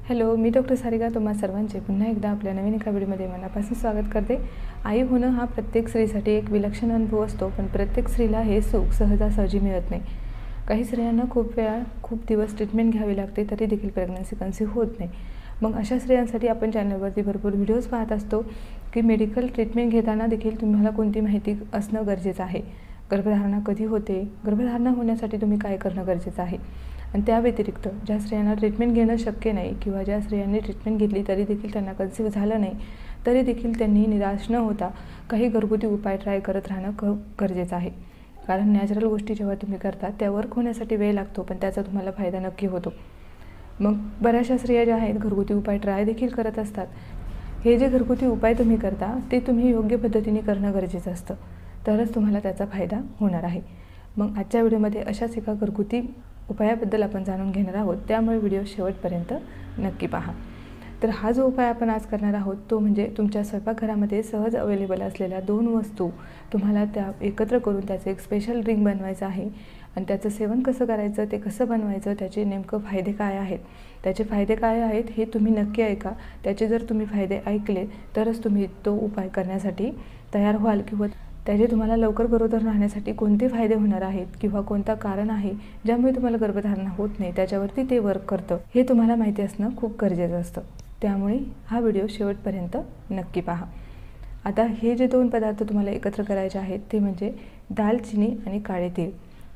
Hello, मी doctor Sarika तुम्हा सर्वांचे पुन्हा एकदा आपल्या नवीन एका व्हिडिओमध्ये मनापासून स्वागत करते। आई होणं हा प्रत्येक स्त्रीसाठी एक विलक्षण अनुभव असतो, पण प्रत्येक स्त्रीला हे सुख सहजासहजी मिळत नाही। काही स्त्रियांना खूप दिवस ट्रीटमेंट घ्यावी लागते तरी देखील प्रेग्नन्सी कन्सीव्ह होत नाही। मग अशा स्त्रियांसाठी आपण चॅनलवरती भरपूर व्हिडिओज पाहत असतो की मेडिकल ट्रीटमेंट घेताना देखील तुम्हाला कोणती माहिती असणं गरजेचं आहे, गर्भधारणा कधी होते, गर्भधारणा होण्यासाठी तुम्ही काय करणं गरजेचं आहे। आणि त्या व्यतिरिक्त ज्या स्त्रियांना ट्रीटमेंट घेणं शक्य नाही किंवा ज्या स्त्रियांनी ट्रीटमेंट घेतली तरी देखील त्यांना कन्सीव्ह झालं नाही, तरी देखील त्यांनी निराश न होता काही घरगुती उपाय ट्राय करत राहणं गरजेचं आहे। कारण नॅचरल गोष्टी जेव्हा तुम्ही करता त्या वर्क होण्यासाठी वेळ लागतो, पण त्याचा तुम्हाला फायदा नक्की होतो। मग बऱ्याचशा स्त्रिया ज्या आहेत घरगुती उपाय ट्राय देखील करत असतात। हे जे घरगुती उपाय तुम्ही करता ते तुम्ही योग्य पद्धतीने करणं गरजेचं असतं, तरच तुम्हाला त्याचा फायदा होणार आहे। मग आजच्या व्हिडिओमध्ये अशाच एका घरगुती उपायाबद्दल आपण जाणून घेणार आहोत, त्यामुळे व्हिडिओ शेवटपर्यंत नक्की पहा। तर हा जो उपाय आपण आज करणार आहोत तो म्हणजे तुमच्या स्वयंपाकघरामध्ये सहज अवेलेबल असलेल्या 2 वस्तू तुम्हाला त्या एकत्र करून त्याचं एक स्पेशल ड्रिंक बनवायचं आहे। आणि त्याचं सेवन कसं करायचं, ते कसं बनवायचं, त्याचे नेमकं फायदे काय आहेत, त्याचे फायदे काय आहेत हे तुम्ही नक्की ऐका। त्याचे जर तुम्ही फायदे ऐकले तरच तुम्ही तो उपाय करण्यासाठी तयार व्हाल किंवा त्याचे तुम्हाला लवकर गरोदर राहण्यासाठी कोणते फायदे होणार आहेत किंवा कोणतं कारण आहे ज्यामुळे तुम्हाला गर्भधारणा होत नाही त्याच्यावरती ते वर्क करतं हे तुम्हाला माहिती असणं खूप गरजेचं असतं। त्यामुळे हा व्हिडिओ शेवटपर्यंत नक्की पहा। आता हे जे 2 पदार्थ तुम्हाला एकत्र करायचे आहेत ते म्हणजे दालचिनी आणि काळे तीळ।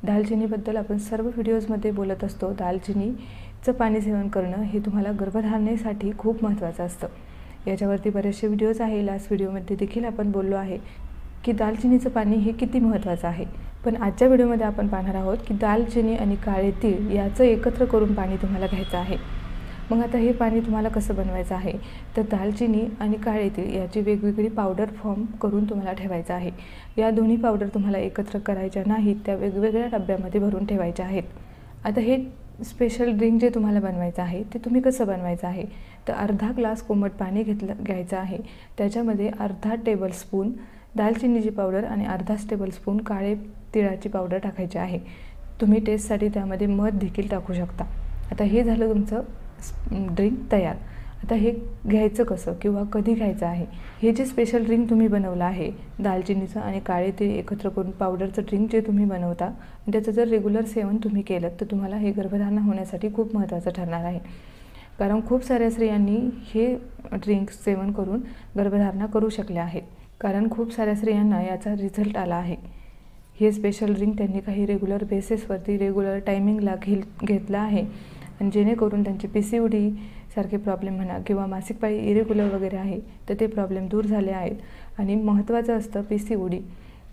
दालचिनीबद्दल आपण सर्व व्हिडिओजमध्ये बोलत असतो। दालचिनीचं पाणी सेवन करणं हे तुम्हाला गर्भधारणेसाठी खूप महत्त्वाचं असतं। याच्यावरती बरेचसे व्हिडिओज आहे, लास्ट व्हिडिओमध्ये देखील आपण बोललो आहे की दालचिनीचं पाणी हे किती महत्त्वाचं आहे। पण आजच्या व्हिडिओमध्ये आपण पाहणार आहोत की दालचिनी आणि काळे तीळ याचं एकत्र करून पाणी तुम्हाला घ्यायचं आहे। मग आता हे पाणी तुम्हाला कसं बनवायचं आहे, तर दालचिनी आणि काळे तीळ याची वेगवेगळी पावडर फॉर्म करून तुम्हाला ठेवायचं आहे। या दोन्ही पावडर तुम्हाला एकत्र करायच्या नाहीत, त्या वेगवेगळ्या डब्यामध्ये भरून ठेवायच्या आहेत। आता हे स्पेशल ड्रिंक जे तुम्हाला बनवायचं आहे ते तुम्ही कसं बनवायचं आहे, तर अर्धा ग्लास कोमट पाणी घ्यायचं आहे। त्याच्यामध्ये अर्धा टेबलस्पून दालचिनीची पावडर आणि अर्धाच टेबलस्पून काळे तिळाची पावडर टाकायची आहे। तुम्ही टेस्टसाठी त्यामध्ये मध देखील टाकू शकता। आता हे झालं तुमचं ड्रिंक तयार। आता हे घ्यायचं कसं किंवा कधी घ्यायचं आहे, हे जे स्पेशल ड्रिंक तुम्ही बनवलं आहे दालचिनीचं आणि काळे तीळ एकत्र करून पावडरचं ड्रिंक जे तुम्ही बनवता त्याचं जर रेग्युलर सेवन तुम्ही केलं तर तुम्हाला हे गर्भधारणा होण्यासाठी खूप महत्त्वाचं ठरणार आहे। कारण खूप साऱ्या स्त्रियांनी हे ड्रिंक सेवन करून गर्भधारणा करू शकल्या आहेत, कारण खूप साऱ्या स्त्रियांना याचा रिझल्ट आला आहे। हे स्पेशल ड्रिंक त्यांनी काही रेग्युलर बेसिसवरती रेग्युलर टायमिंगला घेतलं आहे आणि जेणेकरून त्यांचे PCOD सारखे प्रॉब्लेम म्हणा किंवा मासिक पाळी इरेग्युलर वगैरे आहे तर ते प्रॉब्लेम दूर झाले आहेत। आणि महत्त्वाचं असतं PCOD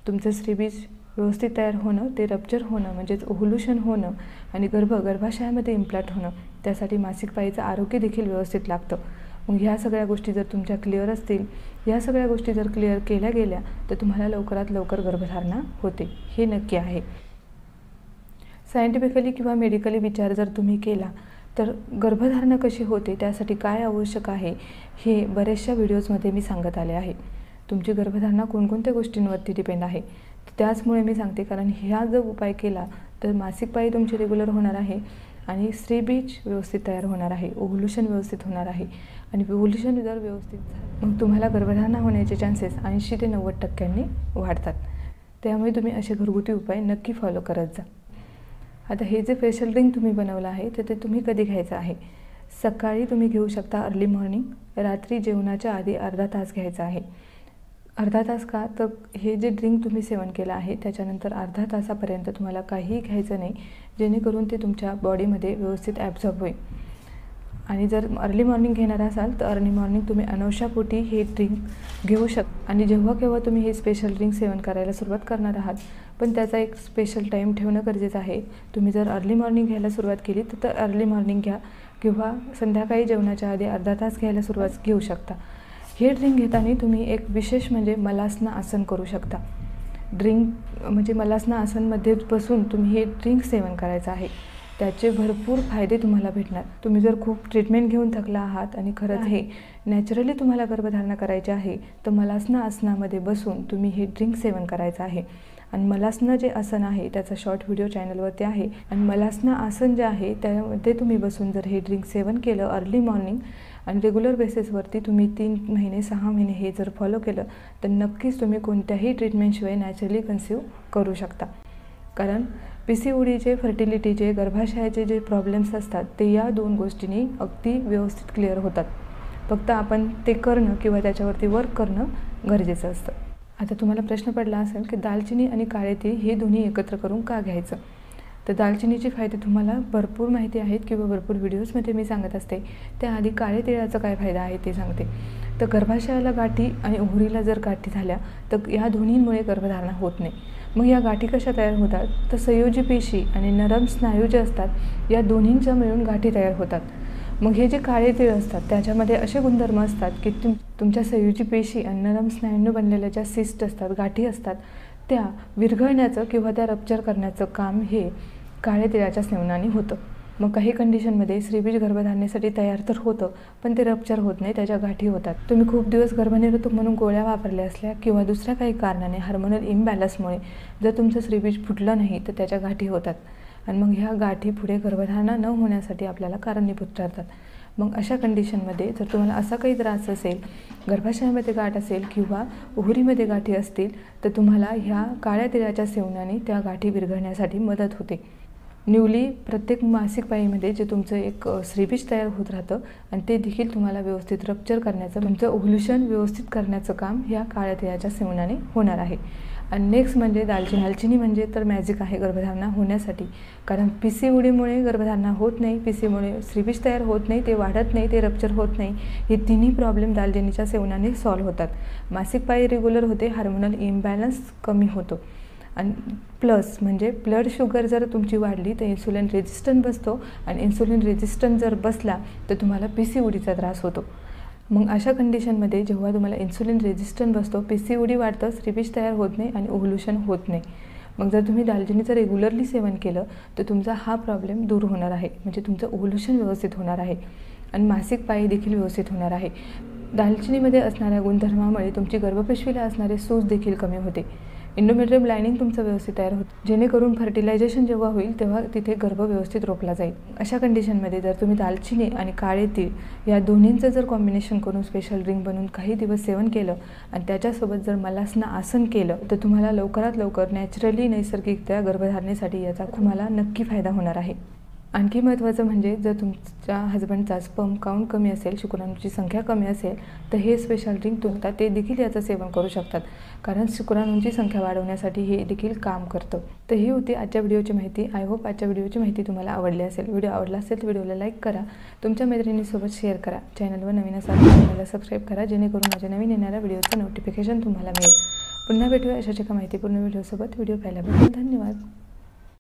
तुमचं स्त्रीबीज व्यवस्थित तयार होणं, ते रप्चर होणं म्हणजेच ओव्ह्युलेशन होणं आणि गर्भाशयामध्ये इम्प्लांट होणं, त्यासाठी मासिक पाळीचं आरोग्य देखील व्यवस्थित लागतं। मग ह्या सगळ्या गोष्टी जर तुमच्या क्लिअर असतील, या सगळ्या गोष्टी जर क्लिअर केल्या गेल्या तर तुम्हाला लवकरात लवकर गर्भधारणा होते हे नक्की आहे। सायंटिफिकली किंवा मेडिकली विचार जर तुम्ही केला तर गर्भधारणा कशी होते, त्यासाठी काय आवश्यक आहे हे बऱ्याचशा व्हिडिओजमध्ये मी सांगत आले आहे। तुमची गर्भधारणा कोणकोणत्या गोष्टींवरती डिपेंड आहे त्याचमुळे मी सांगते, कारण ह्या जर उपाय केला तर मासिक पाळी तुमची रेग्युलर होणार आहे आणि स्त्रीबीज व्यवस्थित तयार होणार आहे, ओव्ह्युलेशन व्यवस्थित होणार आहे आणि ओव्ह्युलेशन जर व्यवस्थित झालं मग तुम्हाला गर्भधारणा होण्याचे चान्सेस 80 ते 90% वाढतात। त्यामुळे तुम्ही असे घरगुती उपाय नक्की फॉलो करत जा। आता हे जे स्पेशल ड्रिंक तुम्ही बनवलं आहे तर ते तुम्ही कधी घ्यायचं आहे, सकाळी तुम्ही घेऊ शकता अर्ली मॉर्निंग, रात्री जेवणाच्या आधी अर्धा तास घ्यायचा आहे। अर्धा तास का, तर हे जे ड्रिंक तुम्ही सेवन केलं आहे त्याच्यानंतर अर्धा तासापर्यंत तुम्हाला काहीही घ्यायचं नाही, जेणेकरून ते तुमच्या बॉडीमध्ये व्यवस्थित ॲब्झॉर्ब होईल। आणि जर अर्ली मॉर्निंग घेणार असाल तर अर्ली मॉर्निंग तुम्ही अनवश्यापोटी हे ड्रिंक घेऊ शकता। आणि जेव्हा केव्हा तुम्ही हे स्पेशल ड्रिंक सेवन करायला सुरुवात करणार आहात, पण त्याचा एक स्पेशल टाईम ठेवणं गरजेचं आहे। तुम्ही जर अर्ली मॉर्निंग घ्यायला सुरुवात केली तर अर्ली मॉर्निंग घ्या किंवा संध्याकाळी जेवणाच्या आधी अर्धा तास घ्यायला सुरुवात घेऊ शकता। हे ड्रिंक घेताना तुम्ही एक विशेष म्हणजे मलासना आसन करू शकता। ड्रिंक म्हणजे मलासना आसनमध्ये बसून तुम्ही हे ड्रिंक सेवन करायचं आहे, त्याचे भरपूर फायदे तुम्हाला भेटणार। तुम्ही जर खूप ट्रीटमेंट घेऊन थकला आहात आणि खरंच हे नॅचरली तुम्हाला गर्भधारणा करायची आहे तर मलासना आसनामध्ये बसून तुम्ही हे ड्रिंक सेवन करायचं आहे। आणि मलासना जे आसन आहे त्याचा शॉर्ट व्हिडिओ चॅनलवरती आहे. आणि मलासना आसन जे आहे त्यामध्ये तुम्ही बसून जर हे ड्रिंक सेवन केलं अर्ली मॉर्निंग आणि रेग्युलर बेसिसवरती तुम्ही 3 महिने 6 महिने हे जर फॉलो केलं तर नक्कीच तुम्ही कोणत्याही ट्रीटमेंटशिवाय नॅचरली कन्सीव करू शकता. कारण PCODचे, फर्टिलिटीचे, गर्भाशयाचे जे प्रॉब्लेम्स असतात ते या 2 गोष्टींनी अगदी व्यवस्थित क्लिअर होतात. फक्त आपण ते करणं किंवा त्याच्यावरती वर्क करणं गरजेचं असतं. आता तुम्हाला प्रश्न पडला असेल की दालचिनी आणि काळे तीळ हे दोन्ही एकत्र करून का घ्यायचं. तर दालचिनीचे फायदे तुम्हाला भरपूर माहिती आहेत किंवा भरपूर व्हिडिओजमध्ये मी सांगत असते. त्याआधी काळे तिळाचा काय फायदा आहे ते सांगते. तर गर्भाशयाला गाठी आणि ओव्हरीला जर गाठी झाल्या तर या दोन्हींमुळे गर्भधारणा होत नाही. मग या गाठी कशा तयार होतात तर संयोजी पेशी आणि नरम स्नायू जे असतात या दोन्हींच्या मिळून गाठी तयार होतात. मग हे जे काळे तीळ असतात त्याच्यामध्ये असे गुणधर्म असतात की तुमच्या संयोजी पेशी आणि नरम स्नायूंनी बनलेल्या ज्या सिस्ट असतात, गाठी असतात, त्या विरघळण्याचं किंवा त्या रप्चर करण्याचं काम हे काळे तिळाच्या सेवनाने होतं. मग काही कंडिशनमध्ये स्त्रीबीज गर्भधारणेसाठी तयार तर होतं पण ते रप्चर होत नाही, त्याच्या गाठी होतात. तुम्ही खूप दिवस गर्भनिरोधक म्हणून गोळ्या वापरल्या असल्या किंवा दुसऱ्या काही कारणाने हार्मोनल इम्बॅलन्समुळे जर तुमचं स्त्रीबीज फुटलं नाही तर त्याच्या गाठी होतात. आणि मग ह्या गाठी पुढे गर्भधारणा न होण्यासाठी आपल्याला कारणीभूत ठरतात. मग अशा कंडिशनमध्ये जर तुम्हाला असा काही त्रास असेल, गर्भाशयामध्ये गाठ असेल किंवा ओव्हरीमध्ये गाठी असतील तर तुम्हाला ह्या काळ्या तिळाच्या सेवनाने त्या गाठी विरघळण्यासाठी मदत होते. न्यूली प्रत्येक मासिक पाळीमध्ये जे तुमचं एक स्त्रीबीज तयार होत राहतं आणि ते देखील तुम्हाला व्यवस्थित रप्चर करण्याचं, तुमचं ओव्ह्युलेशन व्यवस्थित करण्याचं काम ह्या काळ्या तिळाच्या सेवनाने होणार आहे. आणि नेक्स्ट म्हणजे दालचिनी म्हणजे तर मॅजिक आहे गर्भधारणा होण्यासाठी. कारण PCODमुळे गर्भधारणा होत नाही, PCODमुळे स्त्रीबीज तयार होत नाही, ते वाढत नाही, ते रप्चर होत नाही. हे तिन्ही प्रॉब्लेम दालचिनीच्या सेवनाने सॉल्व्ह होतात. मासिक पाळी रेग्युलर होते, हार्मोनल इम्बॅलन्स कमी होतो आणि प्लस म्हणजे ब्लड शुगर जर तुमची वाढली तर इन्सुलिन रेजिस्टन्स बसतो आणि इन्सुलिन रेजिस्टन्स जर बसला तर तुम्हाला PCODचा त्रास होतो. मग अशा कंडिशनमध्ये जेव्हा तुम्हाला इन्सुलिन रेजिस्टन्स बसतो, PCOD वाढतं, स्त्रीबीज तयार होत नाही आणि ओव्ह्युलेशन होत नाही. मग जर तुम्ही दालचिनीचं रेग्युलरली सेवन केलं तर तुमचा हा प्रॉब्लेम दूर होणार आहे. म्हणजे तुमचं ओव्ह्युलेशन व्यवस्थित होणार आहे आणि मासिक पाळी देखील व्यवस्थित होणार आहे. दालचिनीमध्ये असणाऱ्या गुणधर्मामुळे तुमची गर्भपिशवीला असणारे सूज देखील कमी होते. एंडोमेट्रियम लायनिंग तुमचं व्यवस्थित तयार होतं, जेणेकरून फर्टिलायझेशन जेव्हा होईल तेव्हा तिथे गर्भ व्यवस्थित रोखला जाईल. अशा कंडिशनमध्ये जर तुम्ही दालचिनी आणि काळे तीळ या दोन्हींचं जर कॉम्बिनेशन करून स्पेशल ड्रिंक बनवून काही दिवस सेवन केलं आणि त्याच्यासोबत जर मलासना आसन केलं तर तुम्हाला लवकरात लवकर नॅचरली नैसर्गिकरित्या गर्भधारणेसाठी याचा तुम्हाला नक्की फायदा होणार आहे. आणखी महत्त्वाचं म्हणजे जर तुमच्या हजबंडचा स्पर्म काउंट कमी असेल, शुक्राणूंची संख्या कमी असेल तर हे स्पेशल ड्रिंक तुम्हाला ते देखील याचं सेवन करू शकतात. कारण शुक्राणूंची संख्या वाढवण्यासाठी हे देखील काम करतं. तर ही होती आजच्या व्हिडिओची माहिती. आय होप आजच्या व्हिडिओची माहिती तुम्हाला आवडली असेल. व्हिडिओ आवडला असेल तर व्हिडिओला लाईक करा, तुमच्या मैत्रिणींसोबत शेअर करा, चॅनलवर नवीन असाल तर चॅनलला सबस्क्राईब करा, जेणेकरून माझ्या नवीन येणाऱ्या व्हिडिओचं नोटिफिकेशन तुम्हाला मिळेल. पुन्हा भेटूया अशाच एका माहितीपूर्ण व्हिडिओसोबत. व्हिडिओ पाहिल्याबद्दल धन्यवाद.